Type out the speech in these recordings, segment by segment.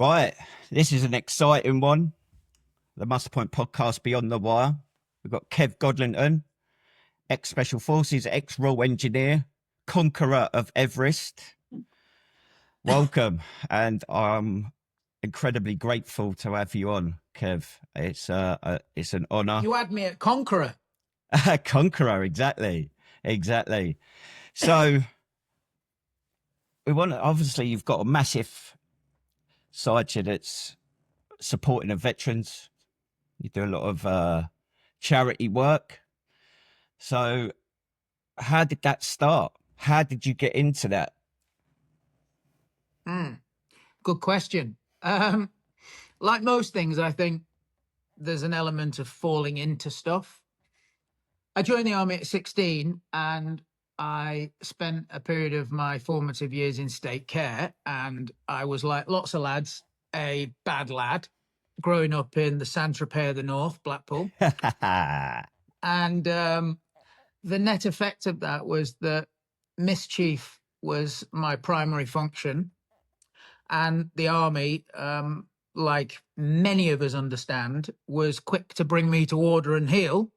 Right, this is an exciting one. The Must Point podcast Beyond the Wire. We've got Kev Godlington, ex-Special Forces, ex-Royal Engineer, conqueror of Everest. Welcome, and I'm incredibly grateful to have you on, Kev. It's an honour. You had me at conqueror. Conqueror, exactly. So obviously you've got a massive side to that's supporting the veterans. You do a lot of charity work. So how did that start? How did you get into that? Good question. Like most things, I think there's an element of falling into stuff. I joined the army at 16 and I spent a period of my formative years in state care. And I was, like lots of lads, a bad lad growing up in the Saint-Tropez of the North, Blackpool. And the net effect of that was that mischief was my primary function. And the army, like many of us understand, was quick to bring me to order and heel.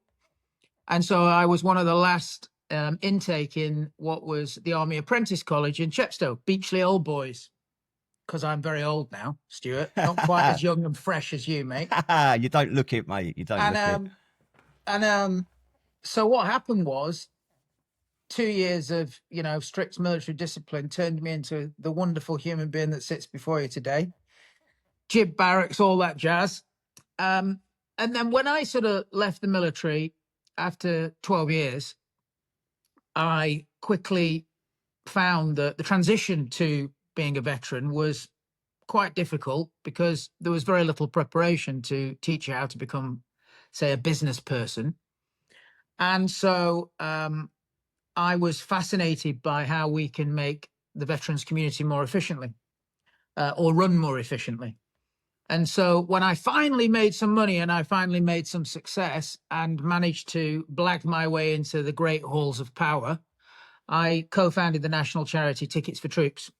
And so I was one of the last intake in what was the Army Apprentice College in Chepstow, Beachley Old Boys. Because I'm very old now, Stuart. Not quite as young and fresh as you, mate. You don't look it, mate. You don't look it. And so what happened was 2 years of, strict military discipline turned me into the wonderful human being that sits before you today. Jib barracks, all that jazz. And then when I sort of left the military after 12 years, I quickly found that the transition to being a veteran was quite difficult because there was very little preparation to teach you how to become, say, a business person. And so I was fascinated by how we can make the veterans community more efficiently or run more efficiently. And so when I finally made some money and I finally made some success and managed to blag my way into the great halls of power, I co-founded the national charity Tickets for Troops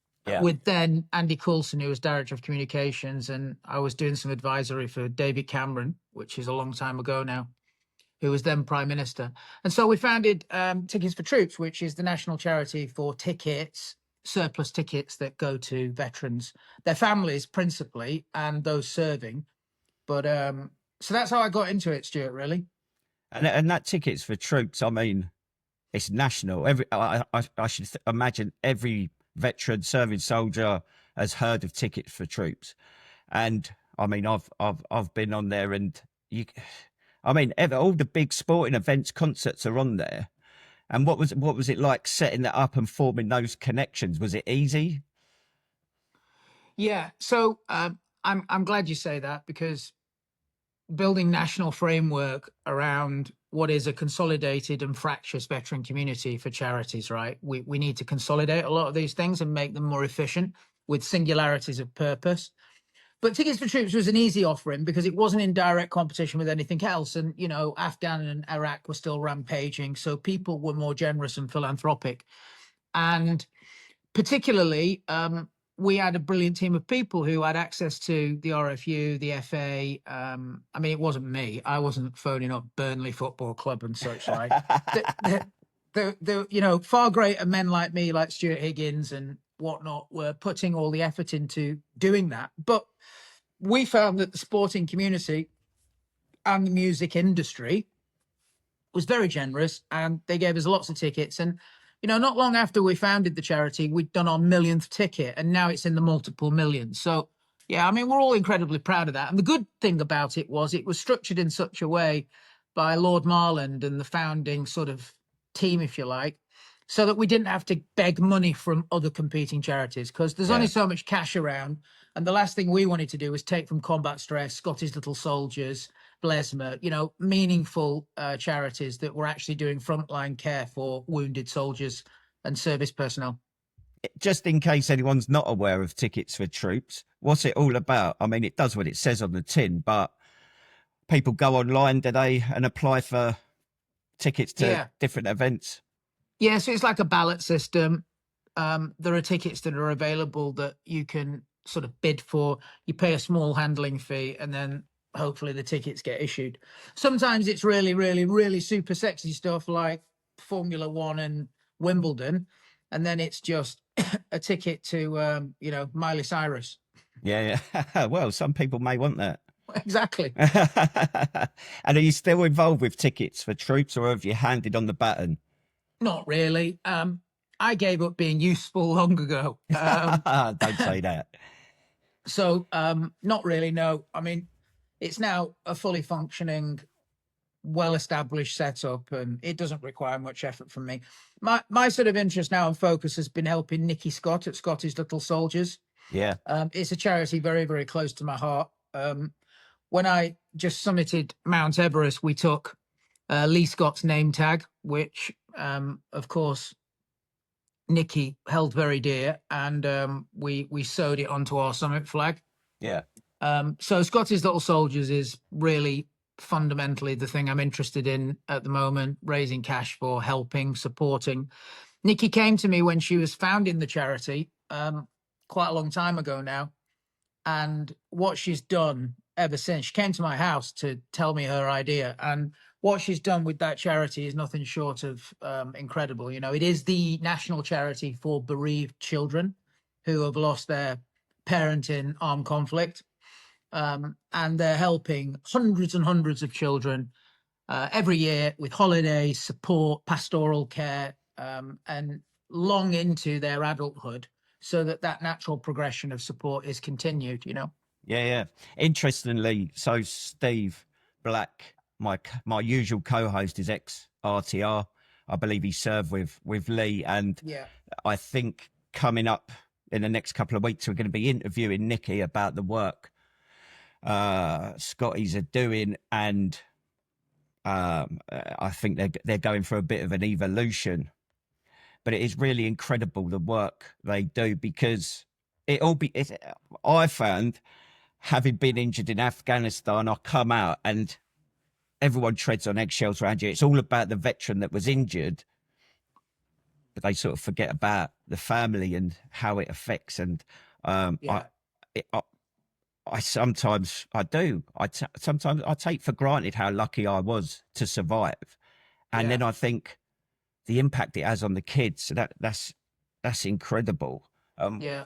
with then Andy Coulson, who was Director of Communications. And I was doing some advisory for David Cameron, which is a long time ago now, who was then Prime Minister. And so we founded Tickets for Troops, which is the national charity for tickets, surplus tickets that go to veterans, their families principally, and those serving. But so that's how I got into it, Stuart, really. And that Tickets for Troops, I mean, it's national. I should imagine every veteran serving soldier has heard of Tickets for Troops. And I mean, I've been on there, and all the big sporting events, concerts are on there. And what was it like setting that up and forming those connections? Was it easy? Yeah. So I'm glad you say that, because building national framework around what is a consolidated and fractious veteran community for charities, right? We need to consolidate a lot of these things and make them more efficient with singularities of purpose. But Tickets for Troops was an easy offering because it wasn't in direct competition with anything else. And, Afghan and Iraq were still rampaging. So people were more generous and philanthropic. And particularly, we had a brilliant team of people who had access to the RFU, the FA. It wasn't me. I wasn't phoning up Burnley Football Club and such like. the far greater men like me, like Stuart Higgins and whatnot, were putting all the effort into doing that. But we found that the sporting community and the music industry was very generous, and they gave us lots of tickets. And, not long after we founded the charity, we'd done our millionth ticket, and now it's in the multiple millions. So, yeah, we're all incredibly proud of that. And the good thing about it was structured in such a way by Lord Marland and the founding sort of team, if you like, so that we didn't have to beg money from other competing charities, because there's only so much cash around. And the last thing we wanted to do was take from Combat Stress, Scotty's Little Soldiers, Blesma, meaningful charities that were actually doing frontline care for wounded soldiers and service personnel. Just in case anyone's not aware of Tickets for Troops, what's it all about? It does what it says on the tin, but people go online, do they, and apply for tickets to different events? Yeah, so it's like a ballot system. There are tickets that are available that you can sort of bid for. You pay a small handling fee, and then hopefully the tickets get issued. Sometimes it's really, really, really super sexy stuff like Formula One and Wimbledon, and then it's just a ticket to Miley Cyrus. Yeah, yeah. Well, some people may want that. Exactly. And are you still involved with tickets for troops, or have you handed on the baton? Not really. I gave up being useful long ago. Don't say that. So not really, no. I mean, it's now a fully functioning, well-established setup, and it doesn't require much effort from me. My sort of interest now and focus has been helping Nikki Scott at Scotty's Little Soldiers. Yeah, It's a charity very, very close to my heart. When I just summited Mount Everest, we took Lee Scott's name tag, which, of course, Nikki held very dear, and we sewed it onto our summit flag. yeah, So Scotty's Little Soldiers is really fundamentally the thing I'm interested in at the moment, raising cash for, helping, supporting. Nikki came to me when she was founding the charity, quite a long time ago now, and what she's done ever since, she came to my house to tell me her idea, and what she's done with that charity is nothing short of incredible. You know, it is the national charity for bereaved children who have lost their parent in armed conflict. And they're helping hundreds and hundreds of children every year with holidays, support, pastoral care, and long into their adulthood, so that that natural progression of support is continued. You know. yeah, yeah. Interestingly, so Steve Black, my usual co-host, is ex RTR. I believe he served with Lee, and Yeah. I think coming up in the next couple of weeks, we're going to be interviewing Nikki about the work Scotties are doing, and I think they're going through a bit of an evolution. But it is really incredible the work they do, because I found, having been injured in Afghanistan, I come out and everyone treads on eggshells around you. It's all about the veteran that was injured, but they sort of forget about the family and how it affects. And Yeah. I sometimes I do. Sometimes I take for granted how lucky I was to survive, and Yeah. then I think the impact it has on the kids. So that's incredible. Yeah.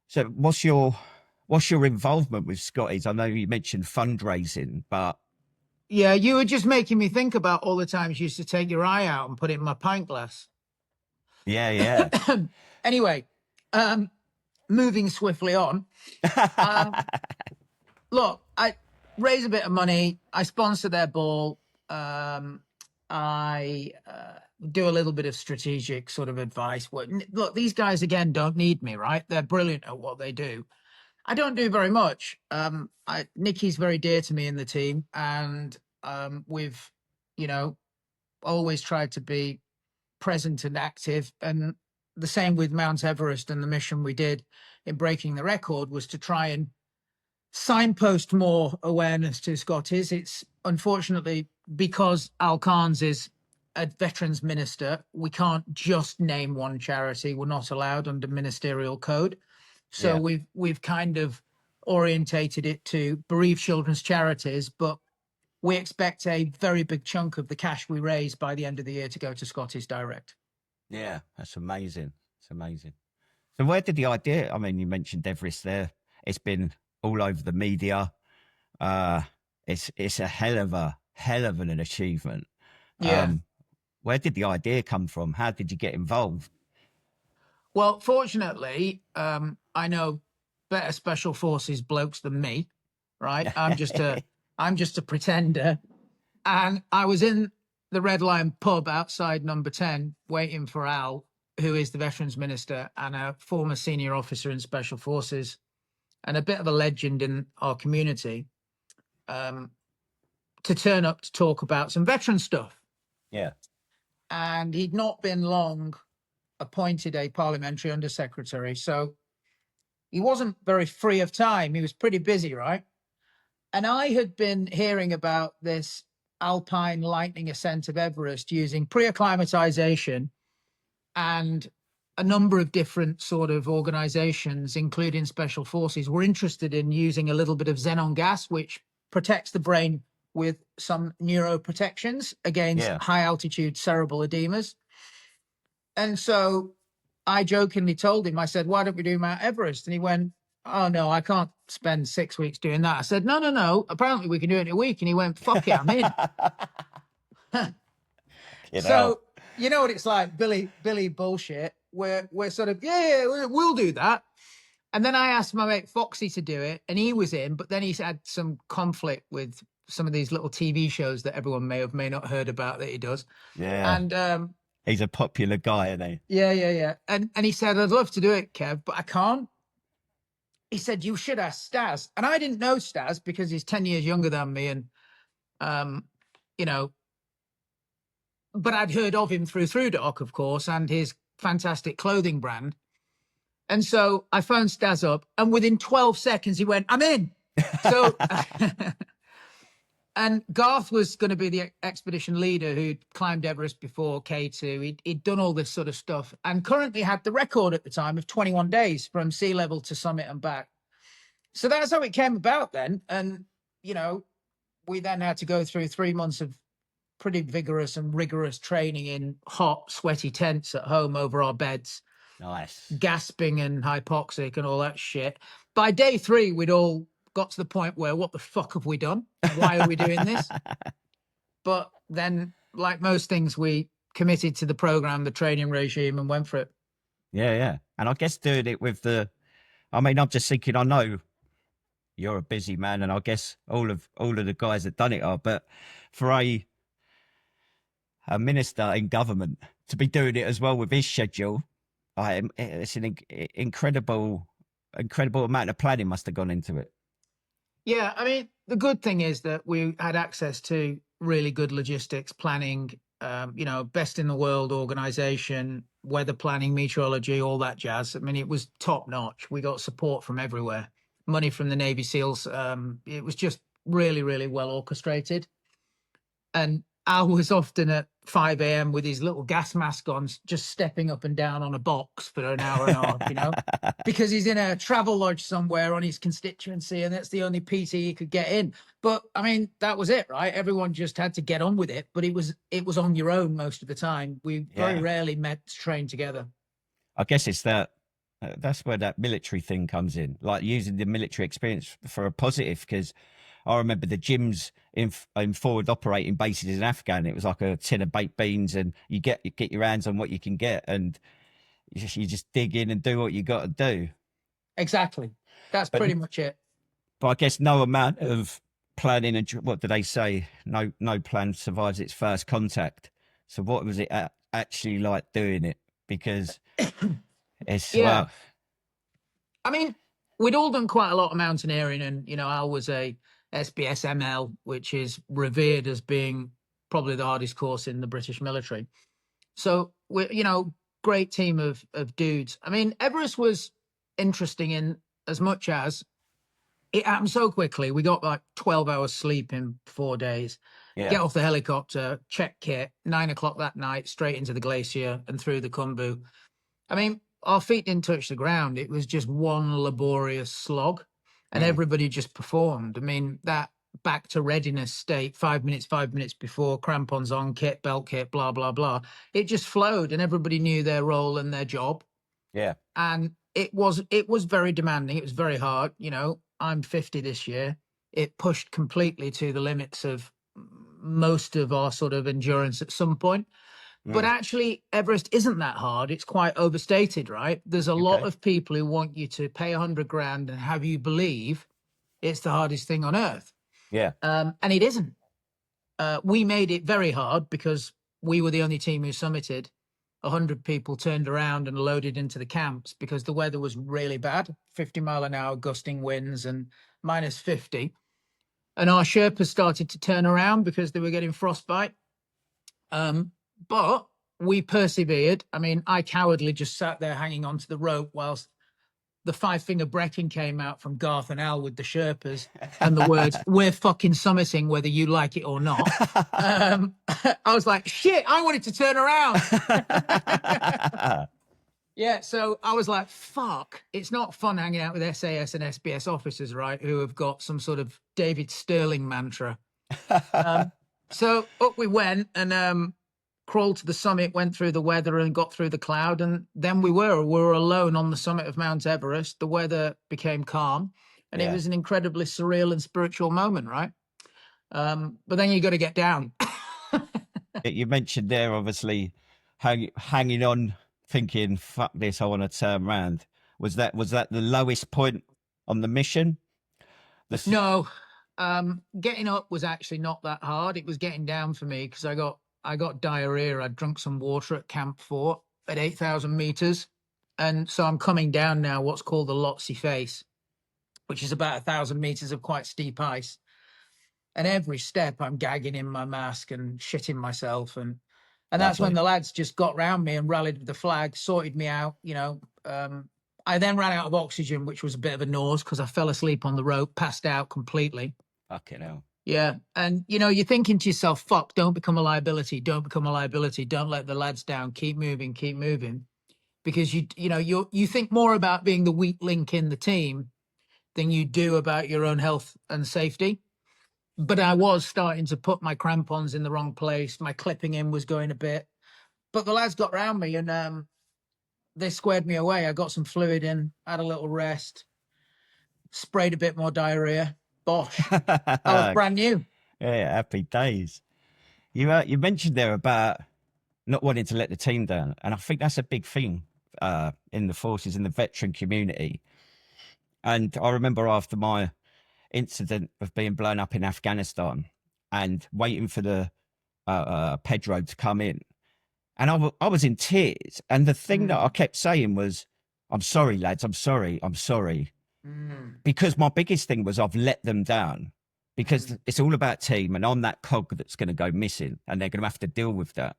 So what's your involvement with Scotties? I know you mentioned fundraising, but Yeah. You were just making me think about all the times you used to take your eye out and put it in my pint glass. yeah, yeah. Anyway, moving swiftly on. Look, I raise a bit of money. I sponsor their ball. I do a little bit of strategic sort of advice. Look, these guys again don't need me, right? They're brilliant at what they do. I don't do very much. Nikki's very dear to me in the team, and we've, you know, always tried to be present and active. And the same with Mount Everest, and the mission we did in breaking the record was to try and signpost more awareness to Scotties. It's unfortunately, because Al Khan's is a veterans minister, we can't just name one charity. We're not allowed under ministerial code. So Yeah. we've kind of orientated it to bereaved children's charities, but we expect a very big chunk of the cash we raise by the end of the year to go to Scotties direct. Yeah, that's amazing. It's amazing. So where did the idea? I mean, you mentioned Everest there. It's been all over the media. It's a hell of an achievement. Yeah. Where did the idea come from? How did you get involved? Well, fortunately, I know better special forces blokes than me, right? I'm just a pretender. And I was in the Red Lion pub outside number 10 waiting for Al, who is the veterans minister and a former senior officer in special forces and a bit of a legend in our community, to turn up to talk about some veteran stuff. Yeah. And he'd not been long appointed a parliamentary undersecretary. So he wasn't very free of time. He was pretty busy, right? And I had been hearing about this alpine lightning ascent of Everest using pre-acclimatization and a number of different sort of organizations, including special forces, were interested in using a little bit of xenon gas, which protects the brain with some neuroprotections against Yeah. high altitude cerebral edemas. And so I jokingly told him, I said, why don't we do Mount Everest? And he went, oh, no, I can't spend 6 weeks doing that. I said, no, no, no. Apparently we can do it in a week. And he went, fuck it, I'm in. You know. So you know what it's like, Billy bullshit. We're sort of, yeah, we'll do that. And then I asked my mate Foxy to do it, and he was in, but then he's had some conflict with some of these little TV shows that everyone may have may not heard about that he does. Yeah. And he's a popular guy, isn't he? yeah. And he said, I'd love to do it, Kev, but I can't. He said, you should ask Stas. And I didn't know Stas because he's 10 years younger than me. And, you know, but I'd heard of him through Doc, of course, and his fantastic clothing brand. And so I phoned Stas up, and within 12 seconds, he went, I'm in. So, and Garth was going to be the expedition leader who'd climbed Everest before K2. He'd done all this sort of stuff and currently had the record at the time of 21 days from sea level to summit and back. So that's how it came about then. And, you know, we then had to go through 3 months of pretty vigorous and rigorous training in hot, sweaty tents at home over our beds. Nice. Gasping and hypoxic and all that shit. By day 3, we'd all got to the point where, what the fuck have we done? Why are we doing this? But then, like most things, we committed to the program, the training regime, and went for it. Yeah. And I guess doing it with I'm just thinking, I know you're a busy man, and I guess all of the guys that done it are, but for a minister in government to be doing it as well with his schedule, it's an incredible amount of planning must have gone into it. Yeah, I mean, the good thing is that we had access to really good logistics planning, you know, best in the world organization, weather planning, meteorology, all that jazz. I mean, it was top notch. We got support from everywhere, money from the Navy SEALs. It was just really, really well orchestrated. And Al was often at 5 a.m. with his little gas mask on, just stepping up and down on a box for an hour and a half, you know, because he's in a travel lodge somewhere on his constituency, and that's the only PT he could get in. But I mean, that was it, right? Everyone just had to get on with it, but it was on your own most of the time. We very rarely met to train together. I guess it's that's where that military thing comes in, like using the military experience for a positive, because I remember the gyms in forward operating bases in Afghan. It was like a tin of baked beans, and you get your hands on what you can get, and you just dig in and do what you got to do. Exactly, that's pretty much it. But I guess no amount of planning, and what do they say? No plan survives its first contact. So what was it actually like doing it? Because it's well, I mean, we'd all done quite a lot of mountaineering, and you know, Al was a SBSML, which is revered as being probably the hardest course in the British military. So we're, you know, great team of dudes. I mean, Everest was interesting in as much as it happened so quickly. We got like 12 hours sleep in 4 days. Get off the helicopter, check kit, 9 o'clock that night, straight into the glacier and through the Khumbu. I mean, our feet didn't touch the ground. It was just one laborious slog. And everybody just performed. I mean, that back to readiness state, 5 minutes before, crampons on, kit, belt kit, blah, blah, blah. It just flowed, and everybody knew their role and their job. Yeah. And it was very demanding. It was very hard. You know, I'm 50 this year. It pushed completely to the limits of most of our sort of endurance at some point. But actually, Everest isn't that hard. It's quite overstated, right? There's a lot of people who want you to pay 100 grand and have you believe it's the hardest thing on earth. Yeah. And it isn't. We made it very hard because we were the only team who summited. 100 people turned around and loaded into the camps because the weather was really bad, 50 mile an hour gusting winds and minus 50. And our Sherpas started to turn around because they were getting frostbite. But we persevered. I mean, I cowardly just sat there hanging onto the rope whilst the 5-finger brecking came out from Garth and Al with the Sherpas and the words, "We're fucking summiting whether you like it or not." I was like, shit, I wanted to turn around. Yeah, so I was like, fuck, it's not fun hanging out with SAS and SBS officers, right, who have got some sort of David Sterling mantra. So up we went and crawled to the summit, went through the weather and got through the cloud. And then we were alone on the summit of Mount Everest. The weather became calm and it Yeah. was an incredibly surreal and spiritual moment, right? But then you got to get down. You mentioned there, obviously, hanging on, thinking, "Fuck this, I want to turn around." Was that the lowest point on the mission? No, getting up was actually not that hard. It was getting down for me because I got diarrhea. I'd drunk some water at Camp 4 at 8,000 meters. And so I'm coming down now, what's called the Lhotse face, which is about 1,000 meters of quite steep ice. And every step I'm gagging in my mask and shitting myself. And that's when Lovely. the lads just got round me and rallied with the flag, sorted me out, I then ran out of oxygen, which was a bit of a nose because I fell asleep on the rope, passed out completely. Fucking hell. Yeah. And, you're thinking to yourself, fuck, don't become a liability. Don't become a liability. Don't let the lads down. Keep moving, keep moving. Because you think more about being the weak link in the team than you do about your own health and safety. But I was starting to put my crampons in the wrong place. My clipping in was going a bit. But the lads got round me and they squared me away. I got some fluid in, had a little rest, sprayed a bit more diarrhea. Bosh. I was brand new. Yeah, happy days. You mentioned there about not wanting to let the team down, and I think that's a big thing in the forces, in the veteran community. And I remember after my incident of being blown up in Afghanistan and waiting for the Pedro to come in, and I was in tears. And the thing that I kept saying was, "I'm sorry, lads. I'm sorry. I'm sorry." Because my biggest thing was I've let them down, because it's all about team, and I'm that cog that's going to go missing, and they're going to have to deal with that.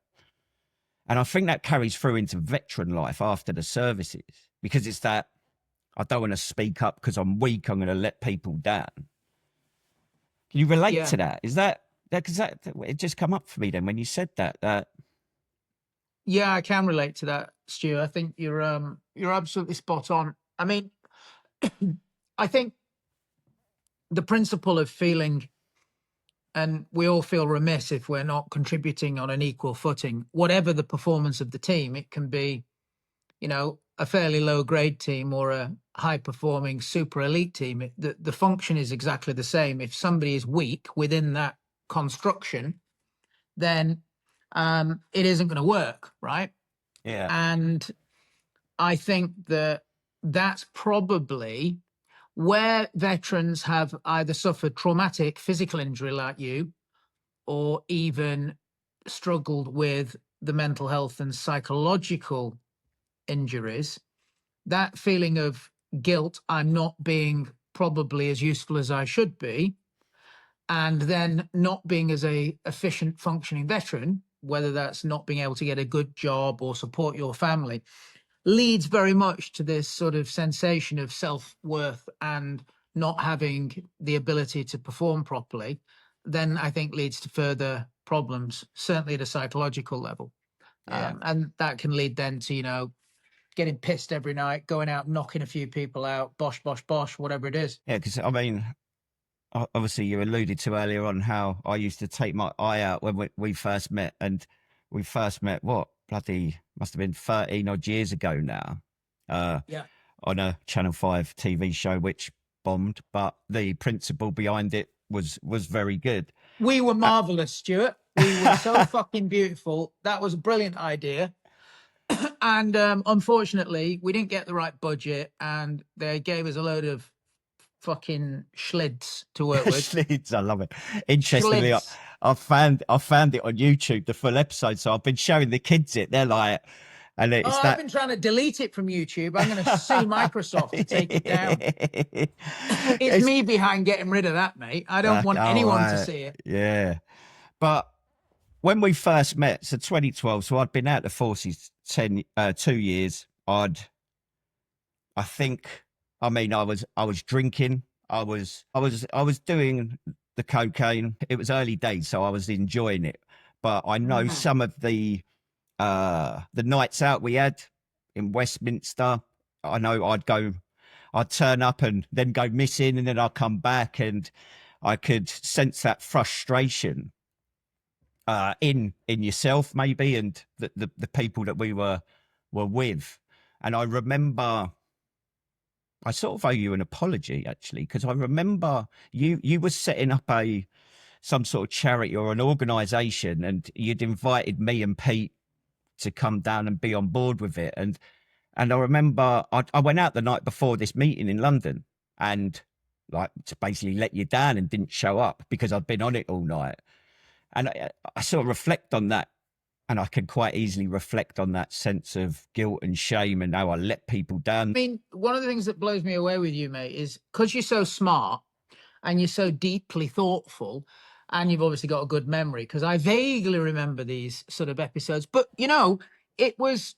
And I think that carries through into veteran life after the services, because it's that I don't want to speak up because I'm weak. I'm going to let people down. Can you relate to that? Is that because that it just come up for me then when you said that? Yeah, I can relate to that, Stu. I think you're absolutely spot on. I mean, I think the principle of feeling, and we all feel remiss if we're not contributing on an equal footing, whatever the performance of the team. It can be, a fairly low grade team or a high performing super elite team. The function is exactly the same. If somebody is weak within that construction, then it isn't going to work, right? Yeah. And I think that that's probably where veterans have either suffered traumatic physical injury like you, or even struggled with the mental health and psychological injuries. That feeling of guilt, I'm not being probably as useful as I should be, and then not being as a efficient functioning veteran, whether that's not being able to get a good job or support your family, leads very much to this sort of sensation of self-worth and not having the ability to perform properly, then I think leads to further problems, certainly at a psychological level. Yeah. And that can lead then to, getting pissed every night, going out, knocking a few people out, bosh, bosh, bosh, whatever it is. Yeah, because I mean, obviously you alluded to earlier on how I used to take my eye out when we first met, and we first met, what, bloody, must have been 13 odd years ago now, Yeah. on a Channel 5 TV show, which bombed, but the principle behind it was very good. We were marvelous, Stuart. We were so fucking beautiful. That was a brilliant idea. And unfortunately, we didn't get the right budget, and they gave us a load of fucking schlids to work with. Schlids, I love it. Interestingly, Schlids. I found it on YouTube, the full episode. So I've been showing the kids it. They're like, and it's I've been trying to delete it from YouTube. I'm going to sue Microsoft to take it down. It's me behind getting rid of that, mate. I don't want anyone to see it. Yeah. But when we first met, so 2012, so I'd been out the forces 2 years. I was drinking. I was doing the cocaine. It was early days, so I was enjoying it. But I know some of the nights out we had, in Westminster. I know I'd turn up and then go missing, and then I'd come back, and I could sense that frustration in yourself maybe, and the people that we were with. And I remember I sort of owe you an apology, actually, because I remember you were setting up some sort of charity or an organisation, and you'd invited me and Pete to come down and be on board with it. And I remember I went out the night before this meeting in London, and like to basically let you down, and didn't show up because I'd been on it all night. And I sort of reflect on that, and I can quite easily reflect on that sense of guilt and shame and how I let people down. I mean, one of the things that blows me away with you, mate, is because you're so smart and you're so deeply thoughtful, and you've obviously got a good memory, because I vaguely remember these sort of episodes. But, you know, it wasn't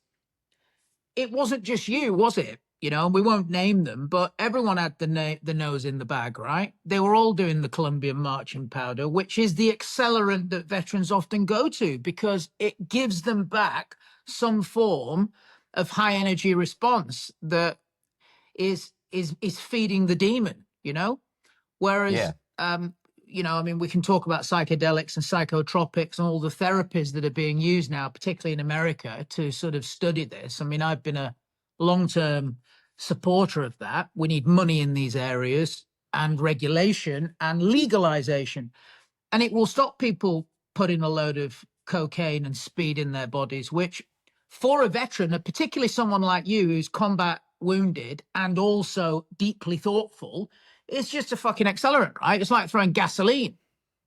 just you, was it? You know, we won't name them, but everyone had the nose in the bag, right? They were all doing the Colombian marching powder, which is the accelerant that veterans often go to because it gives them back some form of high energy response that is feeding the demon, you know? Whereas, you know, I mean, we can talk about psychedelics and psychotropics and all the therapies that are being used now, particularly in America, to sort of study this. I mean, I've been a long-term supporter of that. We need money in these areas, and regulation and legalization. And it will stop people putting a load of cocaine and speed in their bodies, which for a veteran, and particularly someone like you who's combat wounded and also deeply thoughtful, it's just a fucking accelerant, right? It's like throwing gasoline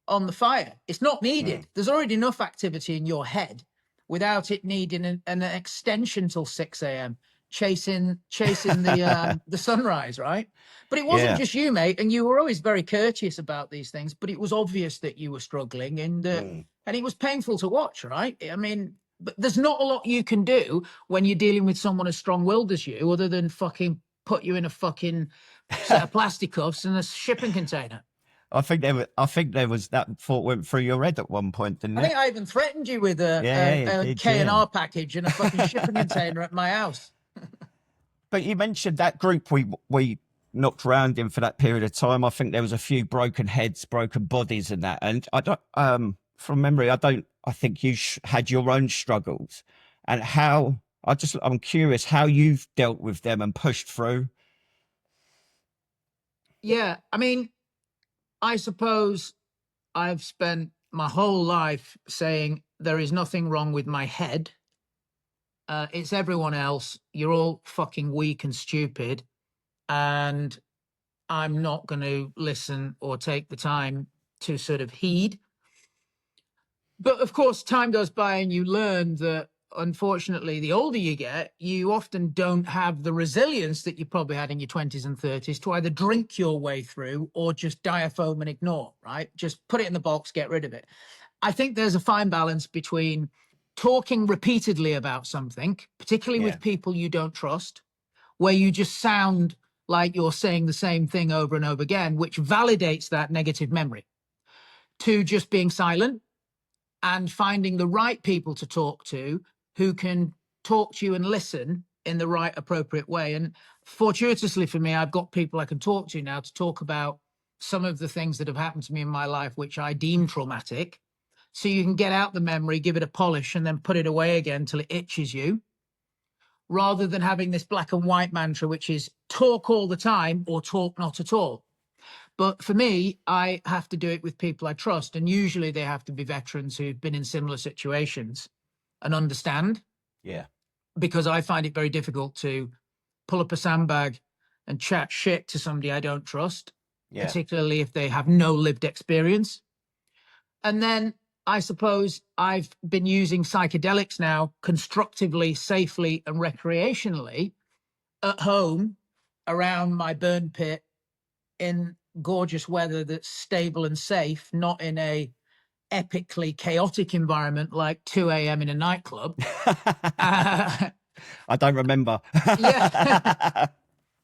on the fire. It's not needed. There's already enough activity in your head without it needing an extension till 6 a.m. chasing the sunrise, right? But it wasn't just you, mate, and you were always very courteous about these things, but it was obvious that you were struggling, and it was painful to watch, right? I mean, but there's not a lot you can do when you're dealing with someone as strong-willed as you, other than fucking put you in a fucking set of plastic cuffs and a shipping container. I think there was that thought went through your head at one point, didn't it? I think I even threatened you with a K&R package and a fucking shipping container at my house. But you mentioned that group we knocked around in for that period of time. I think there was a few broken heads, broken bodies, and that. And I don't, from memory, I think you had your own struggles, and how. I'm curious how you've dealt with them and pushed through. Yeah, I mean, I suppose I've spent my whole life saying there is nothing wrong with my head. It's everyone else. You're all fucking weak and stupid. And I'm not going to listen or take the time to sort of heed. But of course, time goes by and you learn that, unfortunately, the older you get, you often don't have the resilience that you probably had in your 20s and 30s to either drink your way through or just diaphone and ignore, right? Just put it in the box, get rid of it. I think there's a fine balance between talking repeatedly about something, particularly with people you don't trust, where you just sound like you're saying the same thing over and over again, which validates that negative memory, to just being silent and finding the right people to talk to who can talk to you and listen in the right, appropriate way. And fortuitously for me, I've got people I can talk to now to talk about some of the things that have happened to me in my life, which I deem traumatic. So you can get out the memory, give it a polish, and then put it away again till it itches you, rather than having this black and white mantra, which is talk all the time or talk not at all. But for me, I have to do it with people I trust. And usually they have to be veterans who've been in similar situations and understand. Yeah. Because I find it very difficult to pull up a sandbag and chat shit to somebody I don't trust, particularly if they have no lived experience. And then I suppose I've been using psychedelics now constructively, safely, and recreationally at home around my burn pit in gorgeous weather that's stable and safe, not in a epically chaotic environment like 2 a.m. in a nightclub. I don't remember. Yeah.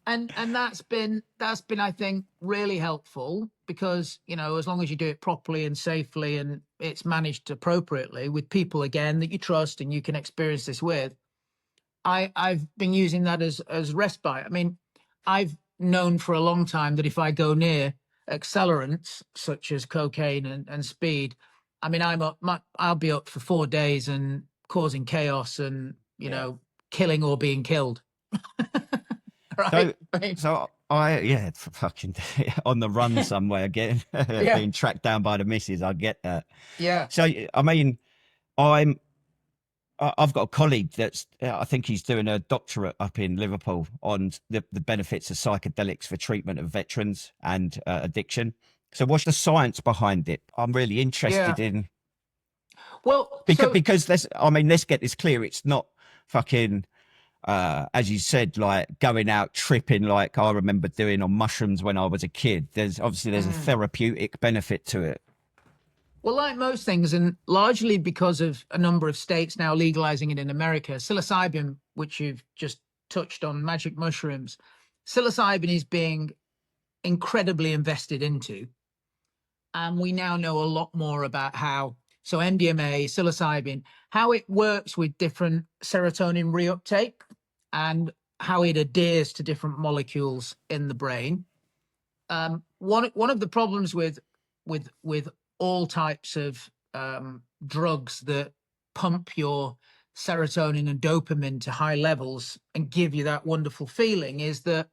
And that's been, I think, really helpful because, you know, as long as you do it properly and safely and it's managed appropriately with people, again, that you trust and you can experience this with, I've been using that as respite. I mean, I've known for a long time that if I go near accelerants such as cocaine and speed, I mean, I'll be up for 4 days and causing chaos and, you Yeah. know, killing or being killed. So, Right? I mean, yeah, fucking on the run somewhere, getting yeah, being tracked down by the missus. I get that. yeah, So, I mean, I'm I've got a colleague that's I think he's doing a doctorate up in Liverpool on the benefits of psychedelics for treatment of veterans and addiction. So, what's the science behind it? I'm really yeah. interested in Well, because so let's get this clear. It's not fucking as you said, like going out tripping like I remember doing on mushrooms when I was a kid. There's a therapeutic benefit to it. well, like most things, and largely because of a number of states now legalizing it in America, psilocybin, which you've just touched on, magic mushrooms, psilocybin is being incredibly invested into. And we now know a lot more about how, so MDMA, psilocybin, how it works with different serotonin reuptake and how it adheres to different molecules in the brain. One of the problems with all types of drugs that pump your serotonin and dopamine to high levels and give you that wonderful feeling is that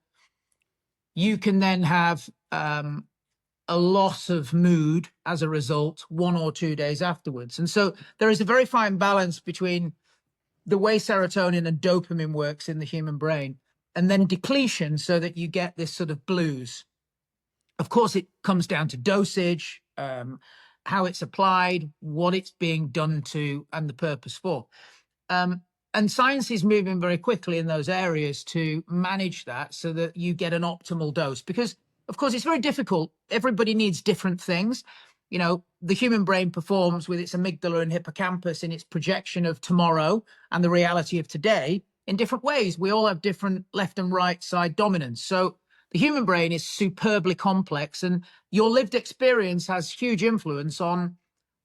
you can then have a loss of mood as a result 1 or 2 days afterwards. And so there is a very fine balance between the way serotonin and dopamine works in the human brain and then depletion so that you get this sort of blues. Of course, it comes down to dosage, how it's applied, what it's being done to, and the purpose for. And science is moving very quickly in those areas to manage that so that you get an optimal dose. Because, of course, it's very difficult. Everybody needs different things. You know, the human brain performs with its amygdala and hippocampus in its projection of tomorrow and the reality of today in different ways. We all have different left and right side dominance. So the human brain is superbly complex, and your lived experience has huge influence on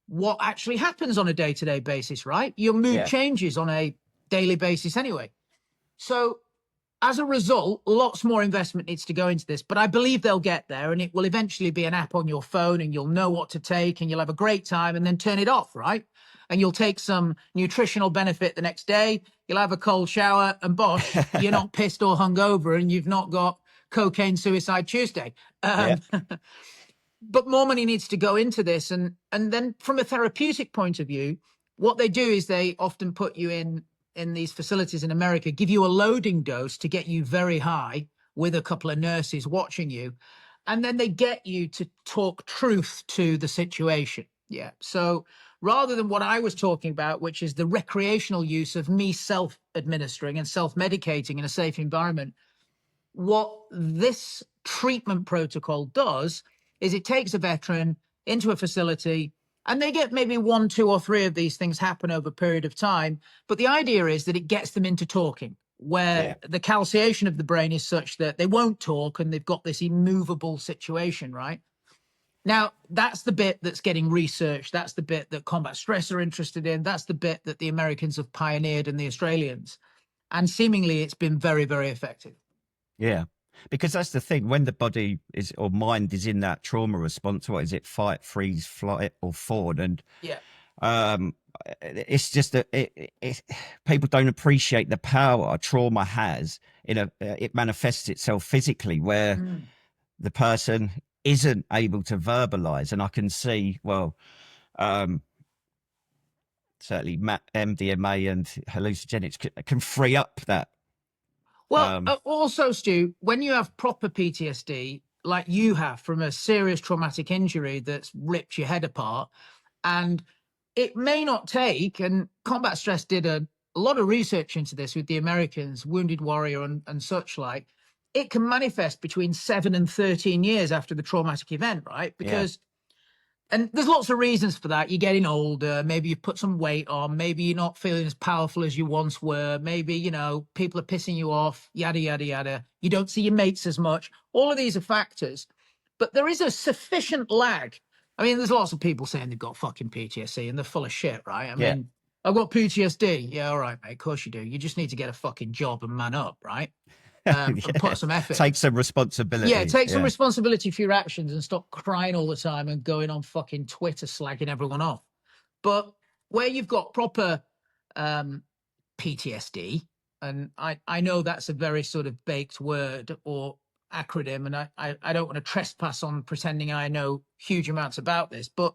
what actually happens on a day-to-day basis, right? Your mood Yeah, changes on a daily basis anyway. So as a result, lots more investment needs to go into this, but I believe they'll get there, and it will eventually be an app on your phone and you'll know what to take and you'll have a great time and then turn it off, right? And you'll take some nutritional benefit the next day. You'll have a cold shower and bosh, you're not pissed or hungover and you've not got cocaine suicide Tuesday. yeah, But more money needs to go into this. And then from a therapeutic point of view, what they do is they often put you in these facilities in America, give you a loading dose to get you very high with a couple of nurses watching you. And then they get you to talk truth to the situation. Yeah. So rather than what I was talking about, which is the recreational use of me self-administering and self-medicating in a safe environment, what this treatment protocol does is it takes a veteran into a facility and they get maybe 1, 2, or 3 of these things happen over a period of time. But the idea is that it gets them into talking, where yeah, the calciation of the brain is such that they won't talk and they've got this immovable situation, right? Now, that's the bit that's getting researched. That's the bit that combat stress are interested in. That's the bit that the Americans have pioneered and the Australians. And seemingly it's been very, very effective. yeah. Because that's the thing. When the body is or mind is in that trauma response, what is it? Fight, freeze, flight, or fawn? And Yeah. um, it's just that people don't appreciate the power trauma has in it manifests itself physically where Mm. the person isn't able to verbalize. And I can see, well, um, certainly MDMA and hallucinogenics can free up that. Well, Um, also, Stu, when you have proper PTSD, like you have from a serious traumatic injury that's ripped your head apart, and it may not take, and combat stress did a lot of research into this with the Americans, Wounded Warrior and such like, it can manifest between 7 and 13 years after the traumatic event, right? yeah, Because and there's lots of reasons for that. You're getting older. Maybe you've put some weight on. Maybe you're not feeling as powerful as you once were. Maybe, you know, people are pissing you off, yada, yada, yada. You don't see your mates as much. All of these are factors. But there is a sufficient lag. I mean, there's lots of people saying they've got fucking PTSD and they're full of shit, right? I yeah, mean, I've got PTSD. Yeah, all right, mate. Of course you do. You just need to get a fucking job and man up, right? And put some effort. Take some responsibility. Yeah, take some responsibility for your actions and stop crying all the time and going on fucking Twitter slagging everyone off. But where you've got proper PTSD, and I know that's a very sort of baked word or acronym, and I don't want to trespass on pretending I know huge amounts about this, but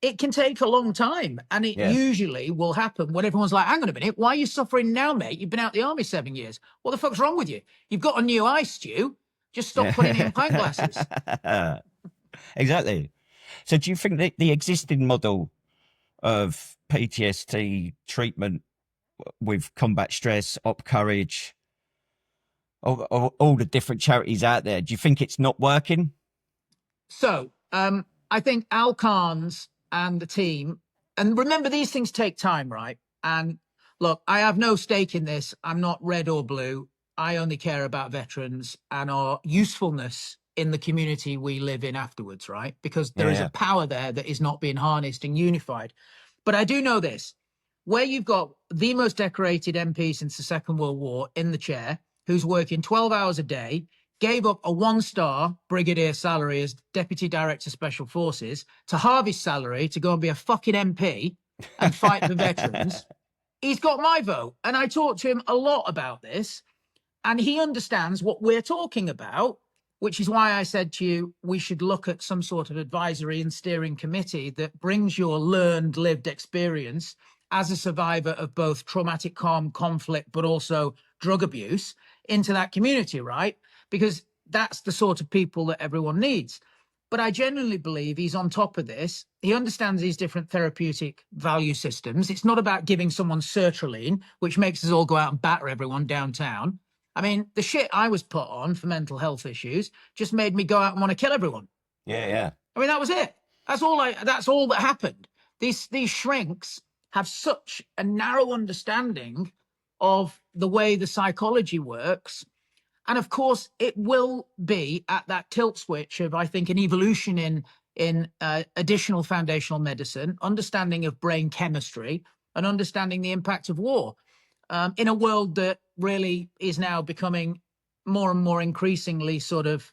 it can take a long time, and it usually will happen when everyone's like, hang on a minute, why are you suffering now, mate? You've been out the army 7 years. What the fuck's wrong with you? You've got a new eye, Stu. Just stop putting it in pint glasses. Exactly. So do you think that the existing model of PTSD treatment with combat stress, op courage, all the different charities out there, do you think it's not working? So I think Al Khan's and the team, and remember, these things take time, right? And look, I have no stake in this. I'm not red or blue. I only care about veterans and our usefulness in the community we live in afterwards, right? Because there is a power there that is not being harnessed and unified. But I do know this, where you've got the most decorated MP since the Second World War in the chair, who's working 12 hours a day, gave up a 1-star brigadier salary as Deputy Director Special Forces to halve his salary to go and be a fucking MP and fight for veterans. He's got my vote. And I talked to him a lot about this, and he understands what we're talking about, which is why I said to you, we should look at some sort of advisory and steering committee that brings your learned, lived experience as a survivor of both traumatic conflict, but also drug abuse into that community, right? Because that's the sort of people that everyone needs. But I genuinely believe he's on top of this. He understands these different therapeutic value systems. It's not about giving someone sertraline, which makes us all go out and batter everyone downtown. I mean, the shit I was put on for mental health issues just made me go out and want to kill everyone. Yeah. I mean, that was it. That's all that happened. These shrinks have such a narrow understanding of the way the psychology works. And of course, it will be at that tilt switch of, I think, an evolution in additional foundational medicine, understanding of brain chemistry, and understanding the impact of war in a world that really is now becoming more and more increasingly sort of,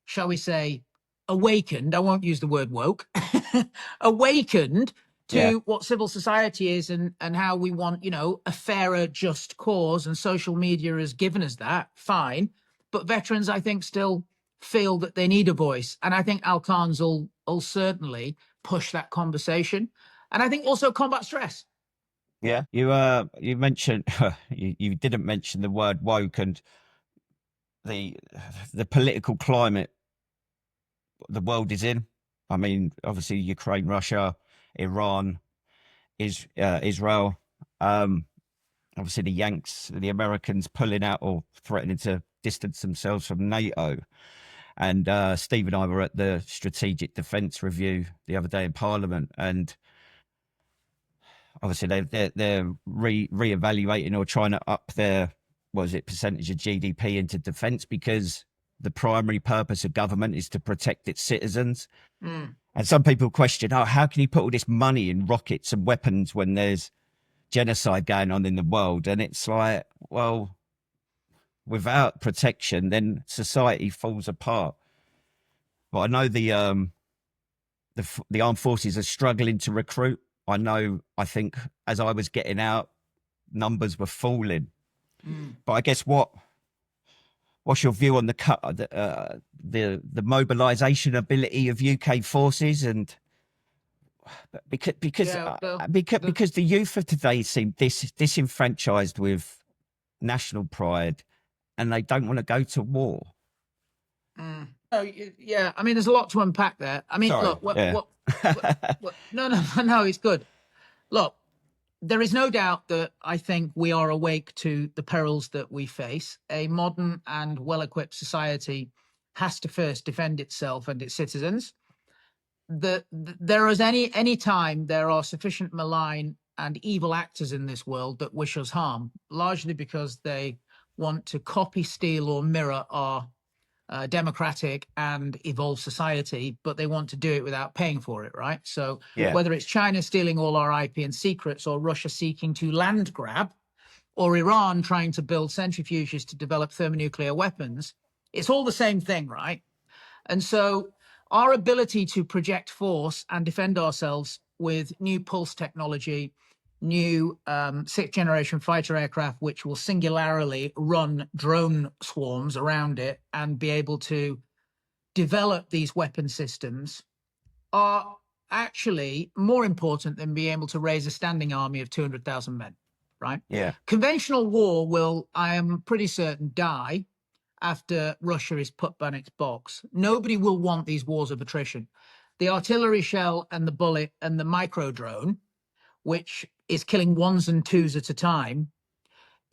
shall we say, awakened. I won't use the word woke, awakened to what civil society is and how we want, a fairer, just cause. And social media has given us that, fine. But veterans, I think, still feel that they need a voice. And I think Al Khan's will certainly push that conversation. And I think also combat stress. Yeah, you mentioned you didn't mention the word woke and the political climate the world is in. I mean, obviously Ukraine, Russia, Iran, Israel. Obviously the Americans pulling out or threatening to distance themselves from NATO. And Steve and I were at the Strategic Defence Review the other day in Parliament, and obviously they're re-evaluating or trying to up their percentage of GDP into defence, because the primary purpose of government is to protect its citizens. And some people question, how can you put all this money in rockets and weapons when there's genocide going on in the world? And it's like, well, without protection, then society falls apart. But I know the armed forces are struggling to recruit. I think as I was getting out, numbers were falling. But I guess what's your view on the mobilisation ability of UK forces? And because the youth of today seem disenfranchised with national pride, and they don't want to go to war. Oh, yeah. I mean, there's a lot to unpack there. I mean, Sorry. look, no, it's good. Look, there is no doubt that I think we are awake to the perils that we face. A modern and well-equipped society has to first defend itself and its citizens. There is any time there are sufficient malign and evil actors in this world that wish us harm, largely because they want to copy, steal, or mirror our democratic and evolved society, but they want to do it without paying for it, right? So Yeah. whether it's China stealing all our IP and secrets, or Russia seeking to land grab, or Iran trying to build centrifuges to develop thermonuclear weapons, it's all the same thing, right? And so our ability to project force and defend ourselves with new pulse technology, new sixth generation fighter aircraft, which will singularly run drone swarms around it and be able to develop these weapon systems, are actually more important than being able to raise a standing army of 200,000 men, right? Yeah. Conventional war will, I am pretty certain, die after Russia is put back in its box. Nobody will want these wars of attrition. The artillery shell and the bullet and the micro drone, which is killing ones and twos at a time,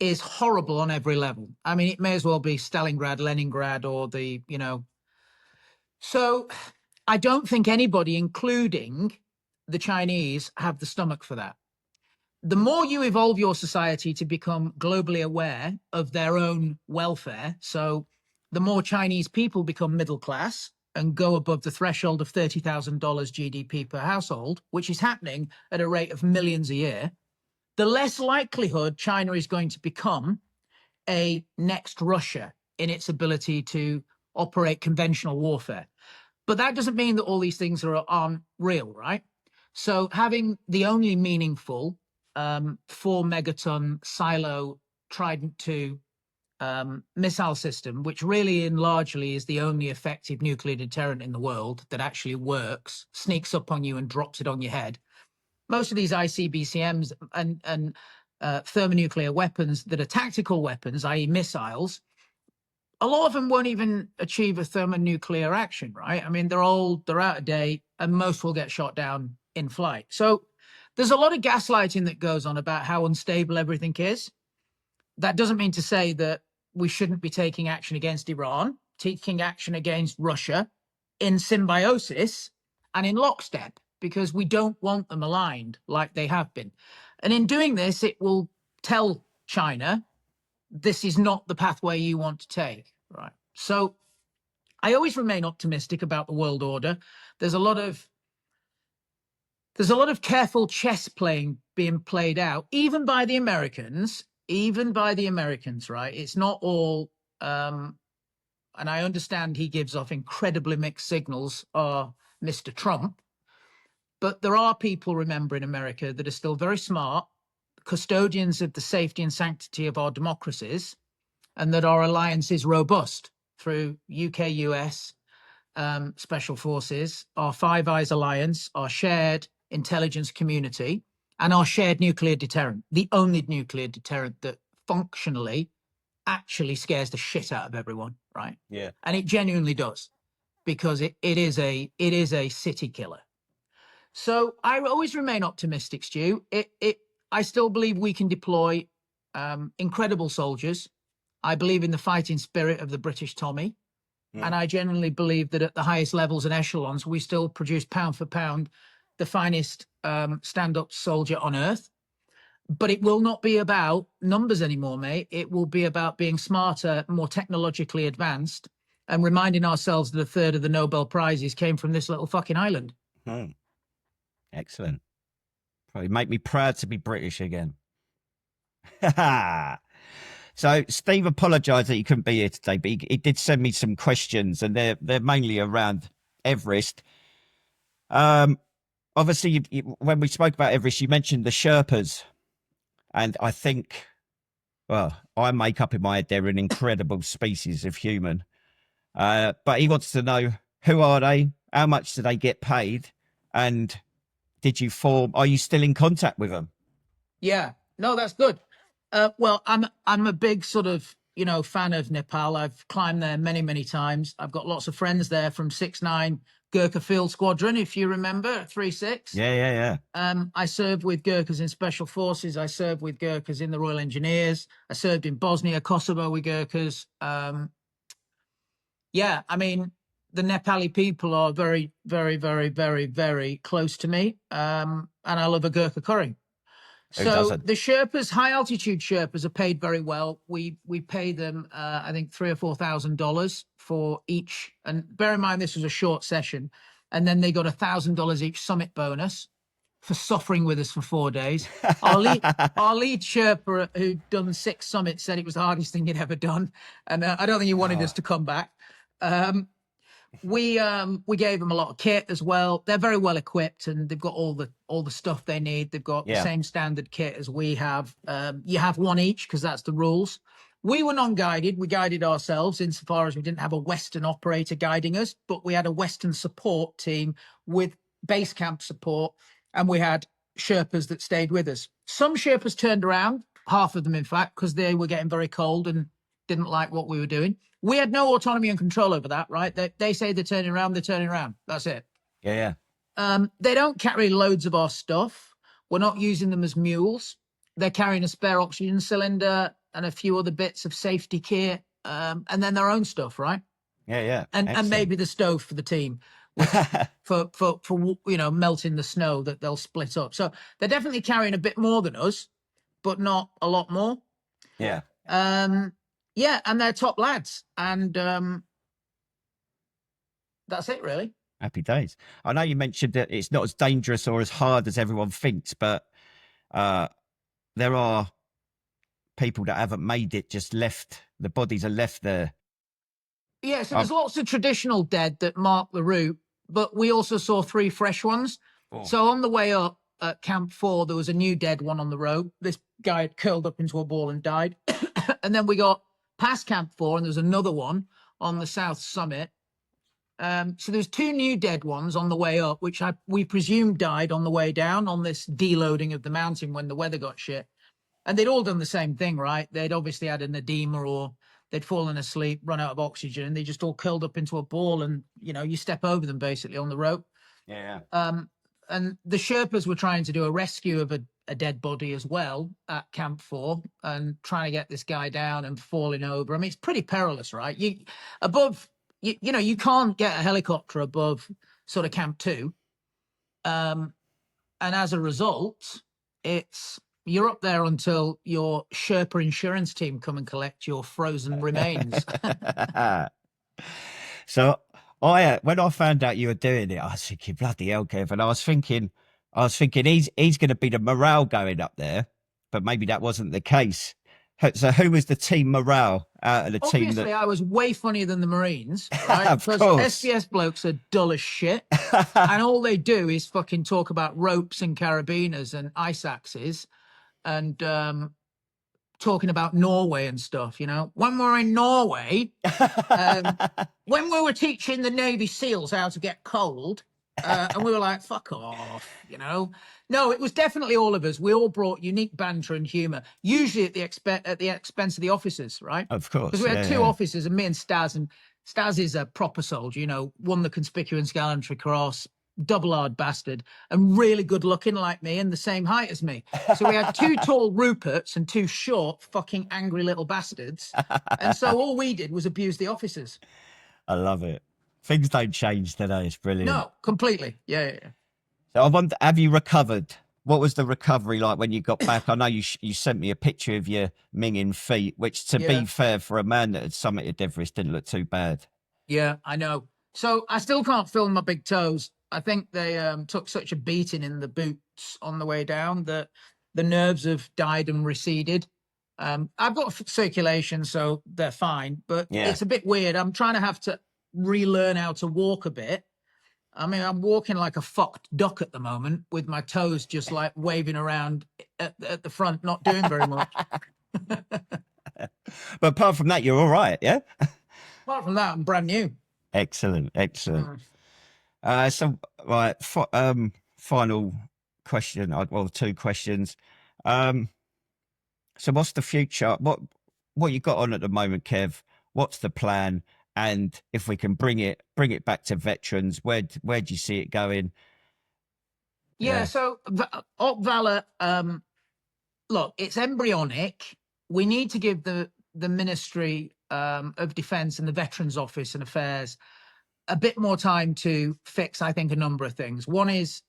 is horrible on every level. I mean, it may as well be Stalingrad, Leningrad, or the, you know. So I don't think anybody, including the Chinese, have the stomach for that. The more you evolve your society to become globally aware of their own welfare, so the more Chinese people become middle class and go above the threshold of $30,000 GDP per household, which is happening at a rate of millions a year, the less likelihood China is going to become a next Russia in its ability to operate conventional warfare. But that doesn't mean that all these things aren't real, right? So having the only meaningful 4-megaton silo Trident II missile system, which really and largely is the only effective nuclear deterrent in the world that actually works, sneaks up on you and drops it on your head. Most of these ICBCMs and thermonuclear weapons that are tactical weapons, i.e. missiles, a lot of them won't even achieve a thermonuclear action, right? I mean, they're old, they're out of date, and most will get shot down in flight. So there's a lot of gaslighting that goes on about how unstable everything is. That doesn't mean to say that we shouldn't be taking action against Iran, taking action against Russia in symbiosis and in lockstep, because we don't want them aligned like they have been. And in doing this, it will tell China, this is not the pathway you want to take, right? So I always remain optimistic about the world order. There's a lot of careful chess playing being played out, even by the Americans, right? It's not all, and I understand he gives off incredibly mixed signals, Mr. Trump, but there are people, remember, in America that are still very smart, custodians of the safety and sanctity of our democracies, and that our alliance is robust through UK, US, special forces, our Five Eyes alliance, our shared intelligence community, and our shared nuclear deterrent, the only nuclear deterrent that functionally actually scares the shit out of everyone, right? Yeah. And it genuinely does, because it is a city killer. So I always remain optimistic, Stu. I still believe we can deploy incredible soldiers. I believe in the fighting spirit of the British Tommy. And I genuinely believe that at the highest levels and echelons, we still produce pound for pound the finest stand-up soldier on earth. But it will not be about numbers anymore, mate. It will be about being smarter, more technologically advanced, and reminding ourselves that a third of the Nobel Prizes came from this little fucking island. Excellent. Probably make me proud to be British again. So Steve apologised that he couldn't be here today, but he did send me some questions, and they're mainly around Everest. Obviously, when we spoke about Everest, you mentioned the Sherpas, and I think, well, I make up in my head they're an incredible species of human. But he wants to know, who are they? How much do they get paid? And are you still in contact with them? Yeah, no, that's good. Well, I'm a big sort of, fan of Nepal. I've climbed there many, many times. I've got lots of friends there from 6'9" Gurkha Field Squadron, if you remember, 3-6. Yeah. I served with Gurkhas in Special Forces. I served with Gurkhas in the Royal Engineers. I served in Bosnia, Kosovo with Gurkhas. Yeah, I mean, the Nepali people are very, very, very, very, very close to me. And I love a Gurkha curry. Who So doesn't? the Sherpas, high altitude Sherpas, are paid very well. We pay them, I think, $3,000 or $4,000 for each. And bear in mind, this was a short session, and then they got $1,000 each summit bonus for suffering with us for 4 days. Our lead Sherpa, who'd done 6 summits, said it was the hardest thing he'd ever done, and I don't think he wanted us to come back. We gave them a lot of kit as well. They're very well equipped, and they've got all the stuff they need. They've got the same standard kit as we have. You have one each because that's the rules. We were non-guided. We guided ourselves insofar as we didn't have a Western operator guiding us, but we had a Western support team with base camp support, and we had Sherpas that stayed with us. Some Sherpas turned around, half of them, in fact, because they were getting very cold and didn't like what we were doing. We had no autonomy and control over that, right? They say they're turning around, they're turning around. That's it. Yeah. They don't carry loads of our stuff. We're not using them as mules. They're carrying a spare oxygen cylinder and a few other bits of safety kit, and then their own stuff, right? Yeah. And maybe the stove for the team, which for melting the snow that they'll split up. So they're definitely carrying a bit more than us, but not a lot more. Yeah. Yeah, and they're top lads, and that's it, really. Happy days. I know you mentioned that it's not as dangerous or as hard as everyone thinks, but there are people that haven't made it, just left. The bodies are left there. Yeah, so there's lots of traditional dead that mark the route, but we also saw 3 fresh ones. Oh. So on the way up at Camp 4, there was a new dead one on the road. This guy had curled up into a ball and died. And then we got past Camp 4, and there's another one on the south summit. So there's 2 new dead ones on the way up, which we presume died on the way down on this deloading of the mountain when the weather got shit. And they'd all done the same thing, right? They'd obviously had an edema, or they'd fallen asleep, run out of oxygen, and they just all curled up into a ball, and you step over them basically on the rope. Yeah. And the Sherpas were trying to do a rescue of a dead body as well at Camp 4, and trying to get this guy down and falling over. I mean, it's pretty perilous, right? You can't get a helicopter above sort of Camp 2. And as a result, you're up there until your Sherpa insurance team come and collect your frozen remains. So when I found out you were doing it, I was thinking, bloody hell, Kev. And I was thinking he's going to be the morale going up there, but maybe that wasn't the case. So who was the team morale out of the team? Obviously, I was way funnier than the Marines, right? Because SPS blokes are dull as shit. And all they do is fucking talk about ropes and carabiners and ice axes and talking about Norway and stuff, When we're in Norway, when we were teaching the Navy SEALs how to get cold, and we were like, fuck off, No, it was definitely all of us. We all brought unique banter and humour, usually at the expense of the officers, right? Of course. Because we had 2 officers, and me and Stas, is a proper soldier, won the Conspicuous Gallantry Cross, double-hard bastard, and really good looking like me and the same height as me. So we had 2 tall Ruperts and 2 short fucking angry little bastards. And so all we did was abuse the officers. I love it. Things don't change today. It's brilliant. No, completely. Yeah. So I wonder, have you recovered? What was the recovery like when you got back? I know you sent me a picture of your minging feet, which, to be fair, for a man that had summited Everest, didn't look too bad. Yeah, I know. So I still can't feel my big toes. I think they took such a beating in the boots on the way down that the nerves have died and receded. I've got circulation, so they're fine, but it's a bit weird. I'm trying to have to relearn how to walk a bit. I mean, I'm walking like a fucked duck at the moment, with my toes just like waving around at the front, not doing very much. But apart from that, you're all right, yeah? Apart from that, I'm brand new. Excellent. So, right, final question. Well, 2 questions. So what's the future? What you got on at the moment, Kev? What's the plan? And if we can bring it back to veterans, where do you see it going? Yeah. So Op Valor, look, it's embryonic. We need to give the Ministry of Defence and the Veterans Office and Affairs a bit more time to fix, I think, a number of things. One is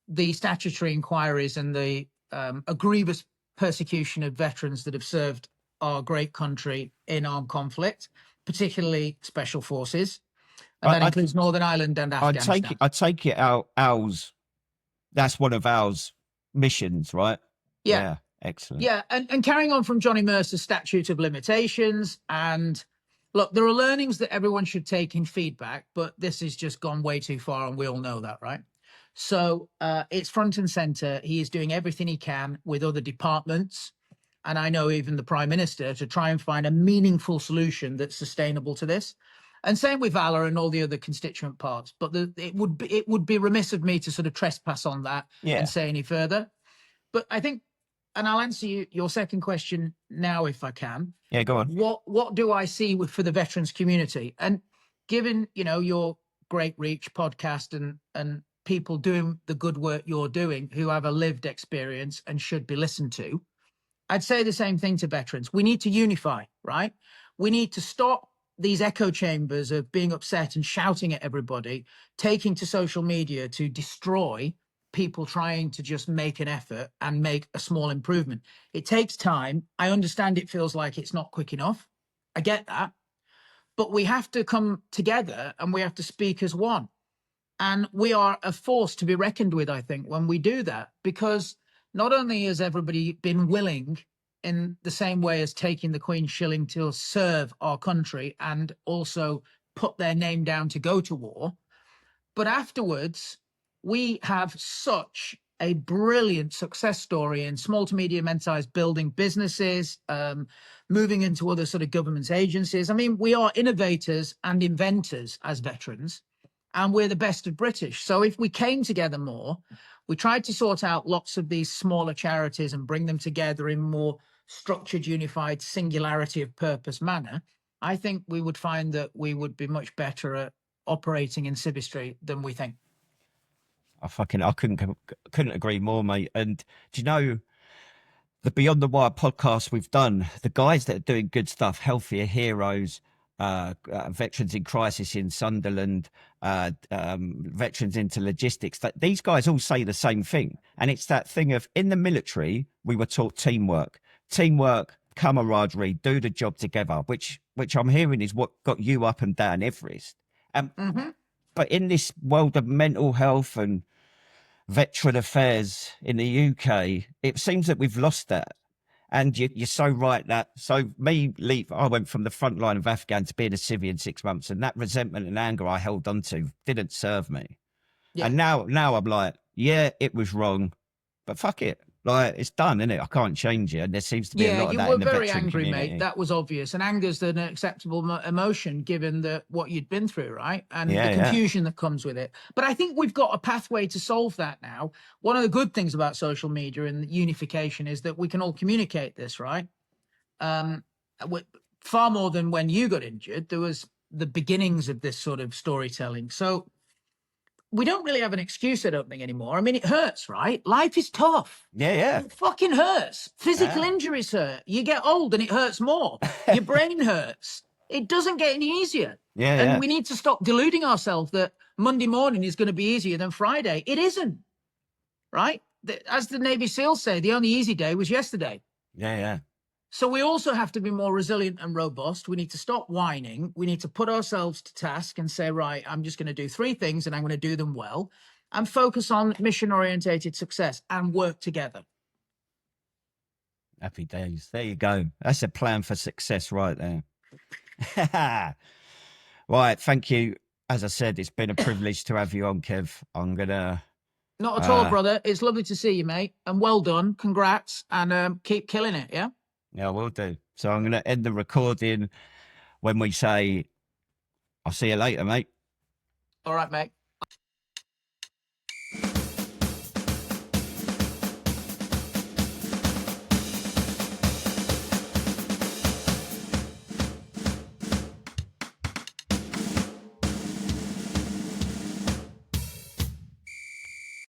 the statutory inquiries and the a grievous persecution of veterans that have served our great country in armed conflict, particularly special forces, and that includes Northern Ireland and Afghanistan. I take it ours. That's one of ours missions, right? Yeah. Excellent. Yeah, and carrying on from Johnny Mercer's statute of limitations, and look, there are learnings that everyone should take in feedback, but this has just gone way too far, and we all know that, right? So it's front and center. He is doing everything he can with other departments, and I know even the Prime Minister, to try and find a meaningful solution that's sustainable to this. And same with Valor and all the other constituent parts. But it would be remiss of me to sort of trespass on that and say any further. But I think, and I'll answer your second question now if I can. Yeah, go on. What do I see for the veterans community? And given, your great reach podcast and people doing the good work you're doing who have a lived experience and should be listened to, I'd say the same thing to veterans. We need to unify, right? We need to stop these echo chambers of being upset and shouting at everybody, taking to social media to destroy people trying to just make an effort and make a small improvement. It takes time. I understand it feels like it's not quick enough. I get that. But we have to come together and we have to speak as one. And we are a force to be reckoned with, I think, when we do that, because not only has everybody been willing in the same way as taking the Queen's shilling to serve our country and also put their name down to go to war, but afterwards, we have such a brilliant success story in small to medium-sized building businesses, moving into other sort of government agencies. I mean, we are innovators and inventors as veterans, and we're the best of British. So if we came together more, we tried to sort out lots of these smaller charities and bring them together in more structured, unified, singularity of purpose manner, I think we would find that we would be much better at operating in civistry than we think. I couldn't agree more, mate. And do you know the Beyond the Wire podcast we've done? The guys that are doing good stuff, Healthier Heroes, Veterans in Crisis in Sunderland, Veterans into Logistics. That these guys all say the same thing, and it's that thing of in the military we were taught teamwork, camaraderie, do the job together, which I'm hearing is what got you up and down Everest. But in this world of mental health and veteran affairs in the UK, it seems that we've lost that. And you're so right that, I went from the front line of Afghan to being a civvy in 6 months, and that resentment and anger I held on to didn't serve me. Yeah. And now I'm like, yeah, it was wrong, but fuck it. Like, it's done, isn't it? I can't change it. And there seems to be a lot of that in the veteran community. Yeah, you were very angry, mate. That was obvious. And anger's an acceptable emotion given what you'd been through, right? And the confusion that comes with it. But I think we've got a pathway to solve that now. One of the good things about social media and unification is that we can all communicate this, right? Far more than when you got injured, there was the beginnings of this sort of storytelling. So we don't really have an excuse, I don't think, anymore. I mean, it hurts, right? Life is tough. Yeah. It fucking hurts. Physical injuries hurt. You get old and it hurts more. Your brain hurts. It doesn't get any easier. And we need to stop deluding ourselves that Monday morning is going to be easier than Friday. It isn't, right? As the Navy SEALs say, the only easy day was yesterday. Yeah. So we also have to be more resilient and robust. We need to stop whining. We need to put ourselves to task and say, right, I'm just going to do 3 things and I'm going to do them well, and focus on mission-orientated success and work together. Happy days. There you go. That's a plan for success right there. Right. Thank you. As I said, it's been a privilege to have you on, Kev. I'm going to... Not at all, brother. It's lovely to see you, mate. And well done. Congrats. And keep killing it, yeah? Yeah, we'll do. So I'm going to end the recording when we say, I'll see you later, mate. All right, mate.